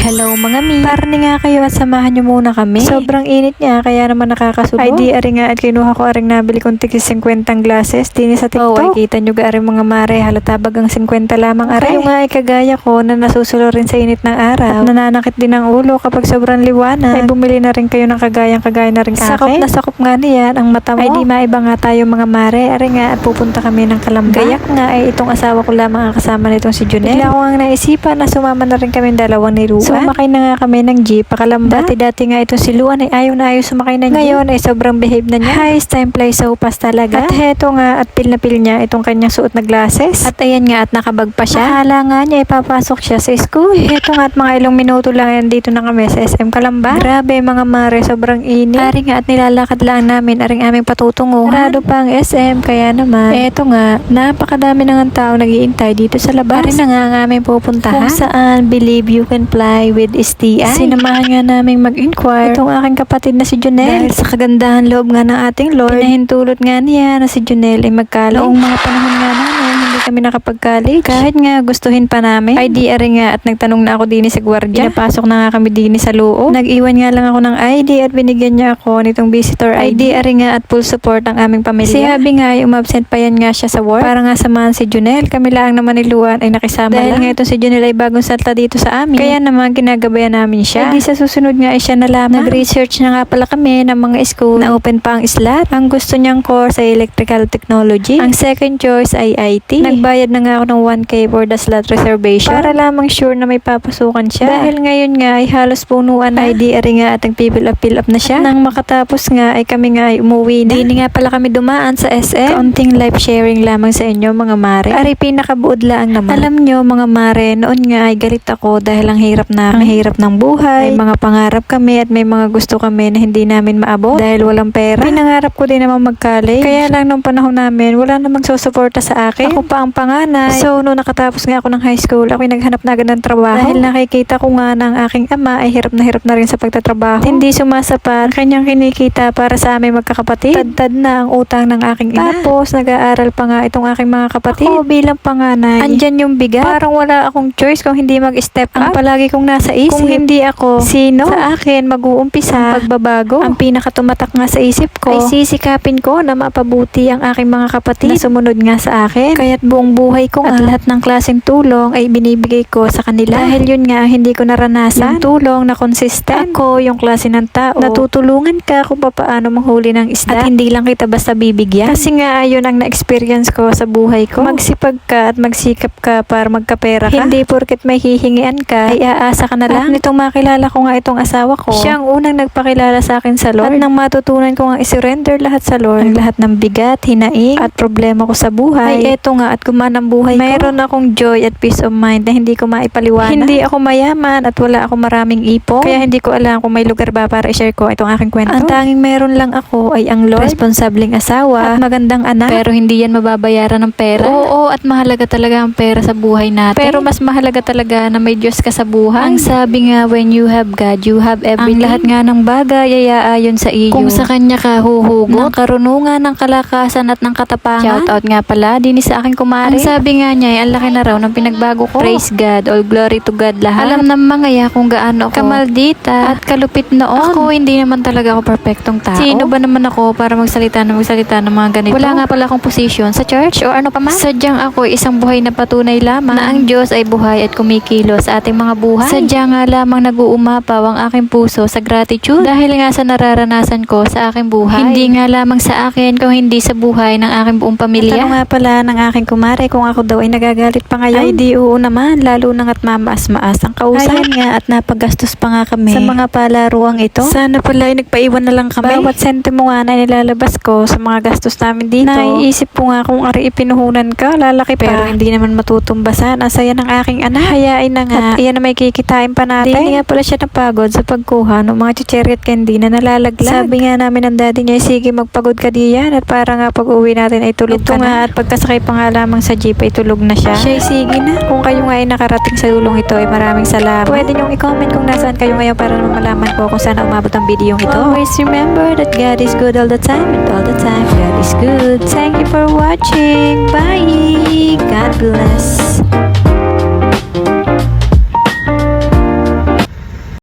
Hello mga mi. Parni nga kayo at samahan nyo muna kami. Sobrang init niya kaya naman nakakasubo. Ay di ari nga at kinuha ko aring nabili kong tigis 50 glasses. Dini sa TikTok. Ay kita nyo ga aring mga mare. Halata bagang 50 lamang are. Kayo nga ay kagaya ko na nasusulo rin sa init ng araw. At nananakit din ang ulo kapag sobrang liwanag. Ay bumili na rin kayo ng kagaya na rin sakop na sakop nga niyan ang mata mo. Ay di maiba nga tayo mga mare. Ari nga at pupunta kami ng Kalamba. Gayak nga ay itong asawa ko lamang ang kasama nitong si Junel. Bigla ko nga naisipan na sumama na rin kami dalawang ni Luan. Sumakay na nga kami ng jeep pakalamba. Dati nga itong si Luan ay ayaw na ayaw sumakay ng jeep. Ngayon ay sobrang behave na niya. Highest time play so fast talaga. At heto nga at pil na pil niya itong kanyang suot na glasses. At ayan nga at nakabag pa siya. Akala nga niya ipapasok siya sa school. Heto nga at mga ilang minuto lang yan dito na kami sa SM Kalamba. Grabe mga mare, sobrang init. Ari nga at nilalakad lang namin aring aming patutunguhan. Sarado pa ang SM kaya naman. Eto nga, napakadami na nga tao nag-iintay dito sa labas. Ari na nga ang aming pupuntahan. Kung saan believe you can fly with STI. Sinamahan nga naming mag-inquire itong aking kapatid na si Junel. Dahil sa kagandahan loob nga ng ating Lord, pinahintulot nga niya na si Junel ay mag-college. Noong mga panahon nga namin, hindi kami nakapag-college. Kahit nga gustuhin pa namin, ay di ari nga at nagtanong na ako din sa gwardiya. Pinapasok na nga kami din sa loob. Nag-iwan nga lang ako ng ID at binigyan niya ako nitong visitor ID. Ari nga at full support ang aming pamilya. Si Habi nga ay umabsent pa yan nga siya sa work. Para nga samahan si Junel. Kami lang naman ni Luan ay nakisama dahil lang. Nga itong si Junel ay bagong salta dito sa amin. Kaya naman ginagabayan namin siya. Di sa susunod nga ay siya na lamang. Nag-research na nga pala kami ng mga school na open pa ang slot. Ang gusto niyang course ay electrical technology. Ang second choice ay IT. Nagbayad na nga ako ng 1K for the slot reservation para lamang sure na may papasukan siya. Dahil ngayon nga ay halos punuan na. Ay di ari nga at fill up na siya. Nang makatapos nga ay kami nga ay umuwi na. Di nga pala kami dumaan sa SM. Kaunting life sharing lamang sa inyo mga mare. Ari pinakabuod lang naman. Alam nyo mga mare, noon nga ay galit ako dahil ang hirap ng buhay. May mga pangarap kami at may mga gusto kami na hindi namin maabot dahil walang pera. Pinangarap ko din naman mag-college. Kaya lang nung panahon namin, wala namang susuporta sa akin. Ako pa ang panganay. So, nung nakatapos nga ako ng high school, ako'y naghanap na agad ng trabaho. Dahil nakikita ko nga ng aking ama ay hirap na rin sa pagtatrabaho. Hindi sumasapat kanyang kinikita para sa aming magkakapatid. Tad na ang utang ng aking ina. Tapos, nag-aaral pa nga itong aking mga kapatid. Ako bilang panganay, andyan yung bigat. Parang wala akong choice kung hindi mag-step up. Ang palagi kong nasa isip, kung hindi ako, sino? Sa akin, mag-uumpisa ang pagbabago. Ang pinakatumatak nga sa isip ko, ay sisikapin ko na mapabuti ang aking mga kapatid na sumunod nga sa akin. Kaya't buong buhay ko at lahat ng klaseng tulong ay binibigay ko sa kanila. Dahil yun nga, hindi ko naranasan. Yung tulong na consistent. Ako, yung klase ng tao, natutulungan ka kung paano manghuli ng isda. At hindi lang kita basta bibigyan. Kasi nga, ayun ang na-experience ko sa buhay ko. Magsipag ka at magsikap ka para magkapera ka. Hindi porket may hihingian ka, ay aasa ka na lang. At nitong makilala ko nga itong asawa ko, siya ang unang nagpakilala sa akin sa Lord. At nang matutunan ko nga isurrender lahat sa Lord, ang lahat ng bigat, hinaing, at problema ko sa buhay, ay eto nga at gumaan ang buhay ko. Mayroon akong joy at peace of mind na hindi ko maipaliwanag. Hindi ako mayaman at wala akong maraming ipon. Kaya hindi ko alam kung may lugar ba para i-share ko itong aking kwento. Ang tanging meron lang ako ay ang Lord, responsableng asawa, at magandang anak. Pero hindi yan mababayaran ng pera. Oo, at mahalaga talaga ang pera sa buhay natin. Pero mas mahalaga talaga na may Diyos ka sa buhay. Ang sabi nga, when you have God, you have everything. Ang lahat nga ng bagay ay aayon sa iyo. Kung sa Kanya ka huhugot ng karunungan, ng kalakasan at ng katapangan. Shout out nga pala din sa aking kumare. Ang sabi nga niya ay ang laki na raw ng pinagbago ko. Praise God, all glory to God lahat. Alam ng mga ya kung gaano ako kamaldita at kalupit noon. Ako hindi naman talaga ako perfectong tao. Sino ba naman ako para magsalita ng mga ganito? Wala nga pala akong position sa church o ano pa man. Sadyang ako isang buhay na patunay lamang na ang Diyos ay buhay at kumikilos sa ating mga buhay. Sadya nga lamang nag-uumapaw ang aking puso sa gratitude dahil nga sa nararanasan ko sa aking buhay. Hindi nga lamang sa akin kung hindi sa buhay ng aking buong pamilya. At ano nga pala ng aking kumare kung ako daw ay nagagalit pa ngayon? Ay di oo naman, lalo nang at mamaas-maas ang kausap. Ayan nga at napagastos pa nga kami sa mga palaruang ito. Sana pala ay nagpaiwan na lang kami. Bawat sentimo nga na nilalabas ko sa mga gastos namin dito. Naiisip ko nga kung ari ipinuhunan ka, lalaki pa. Pero hindi naman matutumbasan. Asaya ng aking anak. Hayain na nga. At iyan na may kikitain pa natin. Hindi nga pala siya napagod sa pagkuha ng mga chicheri at candy na nalalaglag. Sabi nga namin ng daddy niya, sige magpagod ka diyan at para nga pag uwi natin ay tulog ka na. At pagkasakay pa nga lamang sa jeep ay tulog na siya. Siya sige na. Kung kayo nga ay nakarating sa dulong ito ay maraming salamat. Pwede niyong i-comment kung nasaan kayo ngayon para naman malaman ko kung saan umabot ang video ito. Always remember that God is good all the time and all the time God is good. Thank you for watching. Bye! God bless.